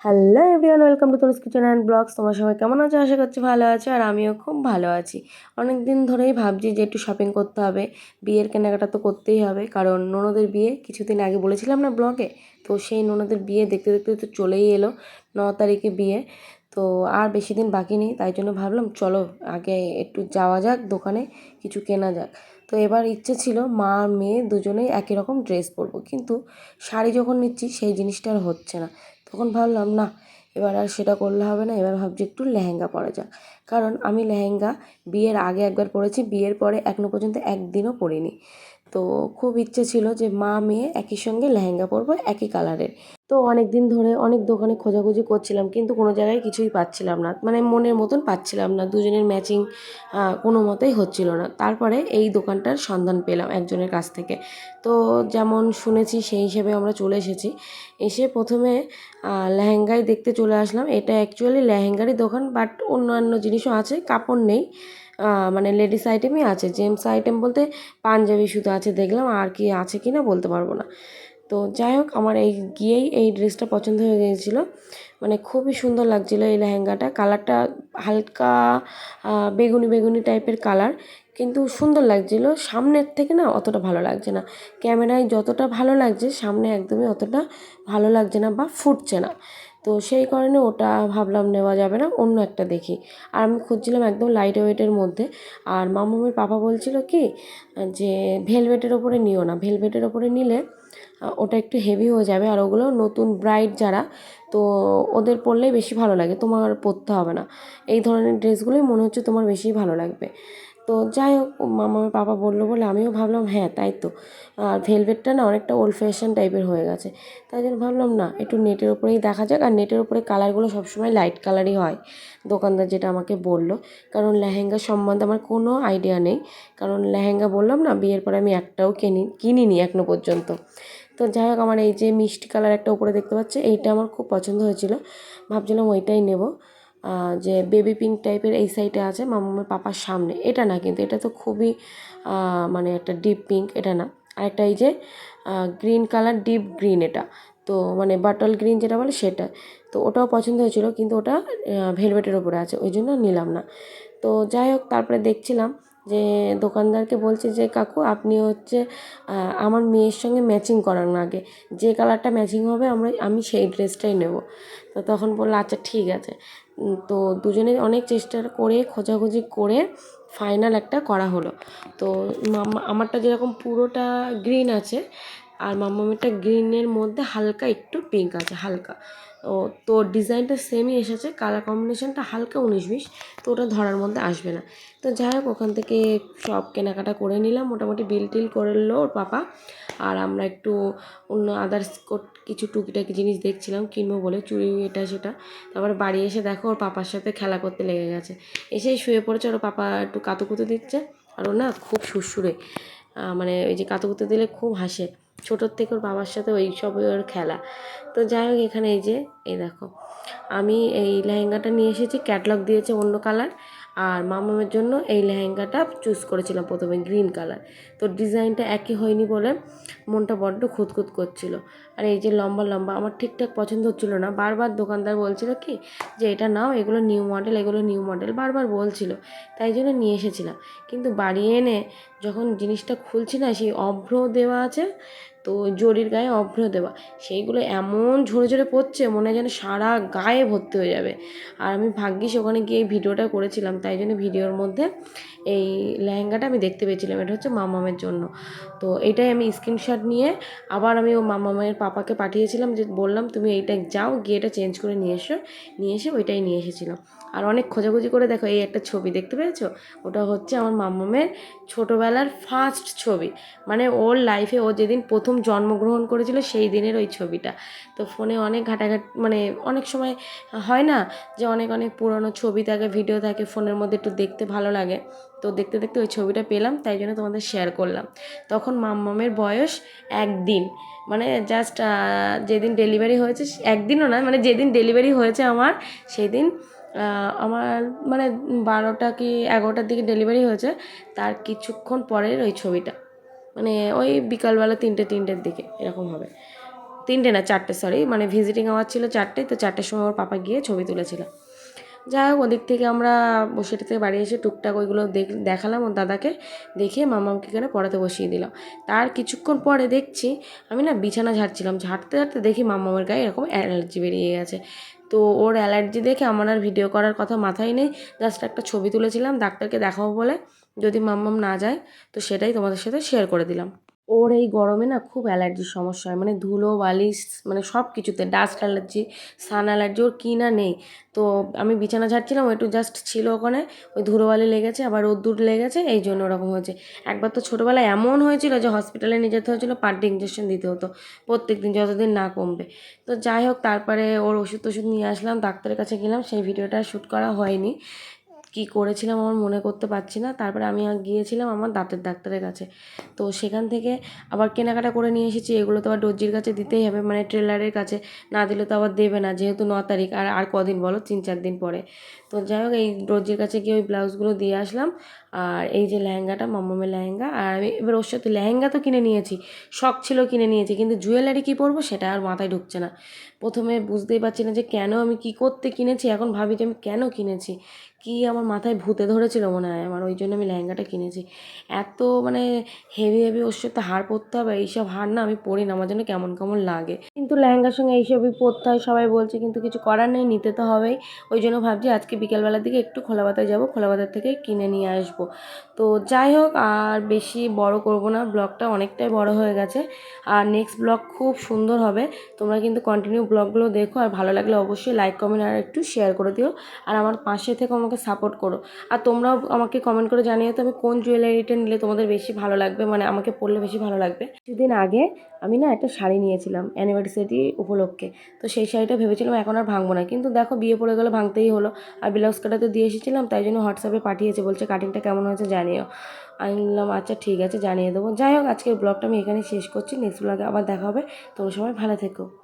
Hello everyone, welcome to Tanuj kitchen and blogs. তোমরা সবাই কেমন আছো? আশা করছি ভালো আছো, আর আমিও খুব ভালো আছি। অনেক দিন ধরেই ভাবছি যে একটু শপিং করতে হবে, বিয়ের কেনাকাটা তো করতেই হবে, কারণ ননদের বিয়ে কিছুদিন আগে বলেছিলাম না ব্লগে। তো সেই ননদের বিয়ে দেখতে দেখতে তো চলেই এলো, 9 তারিখে বিয়ে। তো আর বেশি দিন বাকি নেই, তাই জন্য ভাবলাম চলো আগে একটু যাওয়া যাক দোকানে, কিছু কেনা যাক। তো এবার ইচ্ছে ছিল মা আর মেয়ে দুজনেই একই রকম ড্রেস পরবো, কিন্তু শাড়ি যখন নিচ্ছি সেই জিনিসটা আর হচ্ছে না। তখন ভাবলাম না, এবার আর সেটা করলে হবে না, এবার ভাবছি একটু লেহেঙ্গা পরা যাক। কারণ আমি লেহেঙ্গা বিয়ের আগে একবার পরেছি, বিয়ের পরে এখনও পর্যন্ত একদিনও পরিনি। তো খুব ইচ্ছে ছিল যে মা মেয়ে একই সঙ্গে লেহেঙ্গা পরবো, একই কালারের। তো অনেক দিন ধরে অনেক দোকানে খোঁজাখুঁজি করছিলাম, কিন্তু কোনো জায়গায় কিছুই পাচ্ছিলাম না, মানে মনের মতন পাচ্ছিলাম না, দুজনের ম্যাচিং কোনো মতেই হচ্ছিল না। তারপরে এই দোকানটার সন্ধান পেলাম একজনের কাছ থেকে। তো যেমন শুনেছি সেই হিসেবে আমরা চলে এসেছি। এসে প্রথমে লেহেঙ্গাই দেখতে চলে আসলাম। এটা অ্যাকচুয়ালি লেহেঙ্গারই দোকান, বাট অন্যান্য জিনিসও আছে, কাপড় নেই। মানে লেডিস আইটেমই আছে, জেন্টস আইটেম বলতে পাঞ্জাবি শুধু আছে দেখলাম, আর কি আছে কি না বলতে পারবো না। তো যাই হোক, আমার গিয়েই এই ড্রেসটা পছন্দ হয়ে গিয়েছিলো। মানে খুবই সুন্দর লাগছিলো এই লেহেঙ্গাটা, কালারটা হালকা বেগুনি বেগুনি টাইপের কালার, কিন্তু সুন্দর লাগছিলো। সামনের থেকে না অতটা ভালো লাগছে না, ক্যামেরায় যতটা ভালো লাগছে সামনে একদমই অতটা ভালো লাগছে না বা ফুটছে না। তো সেই কারণে ওটা ভাবলাম নেওয়া যাবে না, অন্য একটা দেখি। আর আমি খুঁজছিলাম একদম লাইট ওয়েটের মধ্যে। আর মামুমির পাপা বলছিল কি যে ভেলভেটের ওপরে নিও না, ভেলভেটের ওপরে নিলে ওটা একটু হেভি হয়ে যাবে, আর ওগুলো নতুন ব্রাইড যারা, তো ওদের পরলেই বেশি ভালো লাগে, তোমার পরতে হবে না। এই ধরনের ড্রেসগুলোই মনে হচ্ছে তোমার বেশি ভালো লাগবে। তো যাই হোক, আমার পাপা বললো বলে আমিও ভাবলাম হ্যাঁ তাই তো। আর ভেলভেটটা না অনেকটা ওল্ড ফ্যাশন টাইপের হয়ে গেছে, তাই জন্য ভাবলাম না একটু নেটের ওপরেই দেখা যাক। আর নেটের ওপরে কালারগুলো সবসময় লাইট কালারই হয়, দোকানদার যেটা আমাকে বললো। কারণ লেহেঙ্গা সম্বন্ধে আমার কোনো আইডিয়া নেই, কারণ লেহেঙ্গা বললাম না বিয়ের পরে আমি একটাও কিনিনি এখনো পর্যন্ত। তো যাই হোক, আমার এই যে মিষ্টি কালার একটা উপরে দেখতে পাচ্ছি, এইটা আমার খুব পছন্দ হয়েছিল, ভাবছিলাম ওইটাই নেব। যে বেবি পিঙ্ক টাইপের এই সাইডে আছে মামার পাপার সামনে, এটা না কিন্তু, এটা তো খুবই মানে একটা ডিপ পিঙ্ক, এটা না। আর একটা এই যে গ্রিন কালার, ডিপ গ্রিন, এটা তো মানে বাটল গ্রিন যেটা বলে সেটা। তো ওটাও পছন্দ হয়েছিল, কিন্তু ওটা ভেলভেটের ওপরে আছে, ওই জন্য নিলাম না। তো যাই হোক, তারপরে দেখছিলাম যে দোকানদারকে বলছে যে কাকু আপনি হচ্ছে আমার মেয়ের সঙ্গে ম্যাচিং করান আগে, যে কালারটা ম্যাচিং হবে আমি সেই ড্রেসটাই নেব। তো তখন বললো আচ্ছা ঠিক আছে। তো দুজনে অনেক চেষ্টা করে খোঁজাখুঁজি করে ফাইনাল একটা করা হলো। তো আমারটা যেরকম পুরোটা গ্রিন আছে, আর মামামেরটা গ্রিনের মধ্যে হালকা একটু পিঙ্ক আছে, হালকা। ও তো ডিজাইনটা সেমই এসেছে, কালার কম্বিনেশনটা হালকা 19-20, তো ওটা ধরার মধ্যে আসবে না। তো যাই হোক, ওখান থেকে সব কেনাকাটা করে নিলাম, মোটামুটি বিল টিল করলো ওর পাপা। আর আমরা একটু অন্য আদার্স কিছু টুকিটাকি জিনিস দেখছিলাম কিনবো বলে, চুড়ি এটা সেটা। তারপরে বাড়ি এসে দেখো ওর পাপার সাথে খেলা করতে লেগে গেছে, এসেই শুয়ে পড়েছে, ওর পাপা একটু কাতুকুতু দিচ্ছে। আর ও না খুব সুরসুরে, মানে ওই যে কাতুকুতু দিলে খুব হাসে, ছোটোর থেকে ওর বাবার সাথে ওই সব ওর খেলা। তো যাই হোক, এখানে এই যে এই দেখো, আমি এই লেহেঙ্গাটা নিয়ে এসেছি, ক্যাটলগ দিয়েছে অন্য কালার। আর মামামের জন্য এই লেহেঙ্গাটা চুজ করেছিলাম প্রথমে, গ্রিন কালার। তো ডিজাইনটা একই হয়নি বলে মনটা বড্ড খুঁতখুত করছিল। আর এই যে লম্বা লম্বা আমার ঠিকঠাক পছন্দ হচ্ছিলো না, বারবার দোকানদার বলছিল কি যে এটা নাও, এগুলো নিউ মডেল, এগুলো নিউ মডেল, বারবার বলছিল। তাই জন্য নিয়ে এসেছিলাম, কিন্তু বাড়ি এনে যখন জিনিসটা খুলছি না, সেই অভ্র দেওয়া আছে, তো জরির গায়ে অভ্র দেওয়া, সেইগুলো এমন ঝরে ঝরে পড়ছে, মনে হয় যেন সারা গায়ে ভর্তি হয়ে যাবে। আর আমি ভাগ্যিস ওখানে গিয়ে এই ভিডিওটা করেছিলাম, তাই জন্য ভিডিওর মধ্যে এই লেহেঙ্গাটা আমি দেখতে পেয়েছিলাম, এটা হচ্ছে মামামের জন্য। তো এইটাই আমি স্ক্রিনশট নিয়ে আবার আমি ও মামামের পাপাকে পাঠিয়েছিলাম, যে বললাম তুমি এইটা যাও গিয়ে এটা চেঞ্জ করে নিয়ে এসো, নিয়ে এসে ওইটাই নিয়ে এসেছিলাম। আর অনেক খোঁজাখুঁজি করে দেখো এই একটা ছবি দেখতে পেয়েছো, ওটা হচ্ছে আমার মামামের ছোটোবেলার ফার্স্ট ছবি, মানে ওর লাইফে ও যেদিন প্রথম জন্মগ্রহণ করেছিল সেই দিনের ওই ছবিটা। তো ফোনে অনেক ঘাটাঘাটি, মানে অনেক সময় হয় না যে অনেক অনেক পুরনো ছবি থাকে, ভিডিও থাকে, ফোনের মধ্যে একটু দেখতে ভালো লাগে। তো দেখতে দেখতে ওই ছবিটা পেলাম, তাই জন্য তোমাদের শেয়ার করলাম। তখন মাম্মামের বয়স 1 দিন, মানে জাস্ট যেদিন ডেলিভারি হয়েছে, একদিনও না, মানে যেদিন ডেলিভারি হয়েছে আমার সেই দিন, আমার মানে 12টা কি 11টার দিকে ডেলিভারি হয়েছে, তার কিছুক্ষণ পরের ওই ছবিটা, মানে ওই বিকালবেলা 3টের দিকে এরকম হবে। 3টে না 4টে, সরি, মানে ভিজিটিং আওয়ার ছিল 4টে, তো 4টের সময় ওর পাপা গিয়ে ছবি তুলেছিল। যাই হোক, ওদিক থেকে আমরা সেটা থেকে বাড়ি এসে টুকটাক ওইগুলো দেখালাম ওর দাদাকে, দেখিয়ে মামাকে এখানে পড়াতে বসিয়ে দিলাম। তার কিছুক্ষণ পরে দেখছি আমি না বিছানা ঝাড়ছিলাম, ঝাড়তে ঝাড়তে দেখি মামামের গায়ে এরকম অ্যালার্জি বেরিয়ে গেছে। তো ওর অ্যালার্জি দেখে আমার আর ভিডিও করার কথা মাথায় নেই, জাস্ট একটা ছবি তুলেছিলাম ডাক্তারকে দেখাবো বলে, যদি মাম্মাম না যায় তো সেটাই তোমাদের সাথে শেয়ার করে দিলাম। ওর এই গরমে না খুব অ্যালার্জির সমস্যা হয়, মানে ধুলো বালিশ মানে সব কিছুতে, ডাস্ট অ্যালার্জি, সান অ্যালার্জি, ওর কী না নেই। তো আমি বিছানা ঝাড়ছিলাম, একটু জাস্ট ছিল ওখানে, ওই ধুলোবালি লেগেছে, আবার রোদ্দুর লেগেছে, এই জন্য ওরকম হয়েছে। একবার তো ছোটোবেলায় এমন হয়েছিল যে হসপিটালে নিয়ে যেতে হয়েছিলো, পার ডে ইঞ্জেকশন দিতে হতো প্রত্যেক দিন যতদিন না কমবে। তো যাই হোক, তারপরে ওর ওষুধ টষুধ নিয়ে আসলাম, ডাক্তারের কাছে গেলাম, সেই ভিডিওটা শ্যুট করা হয়নি, কি করেছিলাম আমার মনে করতে পারছি না। তারপরে আমি গিয়েছিলাম আমার দাঁতের ডাক্তারের কাছে, তো সেখান থেকে আবার কেনাকাটা করে নিয়ে এসেছি। এগুলো তো আবার দর্জির কাছে দিতেই হবে, মানে টেলারের কাছে না দিলে তো আবার দেবে না, যেহেতু 9 তারিখ, আর আর কদিন বলো, 3-4 দিন পরে। তো যাই হোক, এই দর্জির কাছে গিয়ে ওই ব্লাউজগুলো দিয়ে আসলাম। আর এই যে লেহেঙ্গাটা, মাম্মামের লেহেঙ্গা, আর আমি এবার ওর সাথে লেহেঙ্গা তো কিনে নিয়েছি, শখ ছিল কিনে নিয়েছি, কিন্তু জুয়েলারি কী পরবো সেটা আর মাথায় ঢুকছে না। প্রথমে বুঝতেই পারছি না যে কেন আমি কী করতে কিনেছি, এখন ভাবি যে আমি কেন কিনেছি, কি আমার মাথায় ভূতে ধরেছিল মনে হয় আমার, ওই জন্য আমি লেহেঙ্গাটা কিনেছি। এত মানে হেভি হেভি ওর সাথে হার পরতে হবে, এইসব হার না আমি পরি না, আমার জন্য কেমন কেমন লাগে, কিন্তু লেহেঙ্গার সঙ্গে এইসবই পরতে হয় সবাই বলছে, কিন্তু কিছু করার নেই, নিতে তো হবেই। ওই জন্য ভাবছি আজকে বিকেলবেলার দিকে একটু খোলাবাজার যাবো, খোলাবাজার থেকে কিনে নিয়ে আসবো। তো যাই হোক, আর বেশি বড় করব না, ব্লগটা অনেকটাই বড় হয়ে গেছে, আর নেক্সট ব্লগ খুব সুন্দর হবে। তোমরা কিন্তু কন্টিনিউ ব্লগগুলো দেখো, আর ভালো লাগলে অবশ্যই লাইক কমেন্ট আর একটু শেয়ার করে দিও, আর আমার পাশে থেকে আমাকে সাপোর্ট করো। আর তোমরাও আমাকে কমেন্ট করে জানিও তো আমি কোন জুয়েলারিটা নিলে তোমাদের বেশি ভালো লাগবে, মানে আমাকে পরলে বেশি ভালো লাগবে। কিছুদিন আগে আমি না একটা শাড়ি নিয়েছিলাম অ্যানিভার্সারি উপলক্ষে, তো সেই শাড়িটা ভেবেছিলাম এখন আর ভাঙবো না, কিন্তু দেখো বিয়ে পড়ে গেলে ভাঙতেই হলো। আর ব্লাউজ কাটাতে দিয়ে এসেছিলাম, তাই জন্য হোয়াটসঅ্যাপে পাঠিয়েছে, বলছে কাটিংটা কেমন হয়েছে জানিও। আমি বললাম আচ্ছা ঠিক আছে, জানিয়ে দেবো। যাই হোক, আজকের ব্লগটা আমি এখানেই শেষ করছি, নেক্সট ব্লগে আবার দেখা হবে। তোমরা সবাই ভালো থেকো।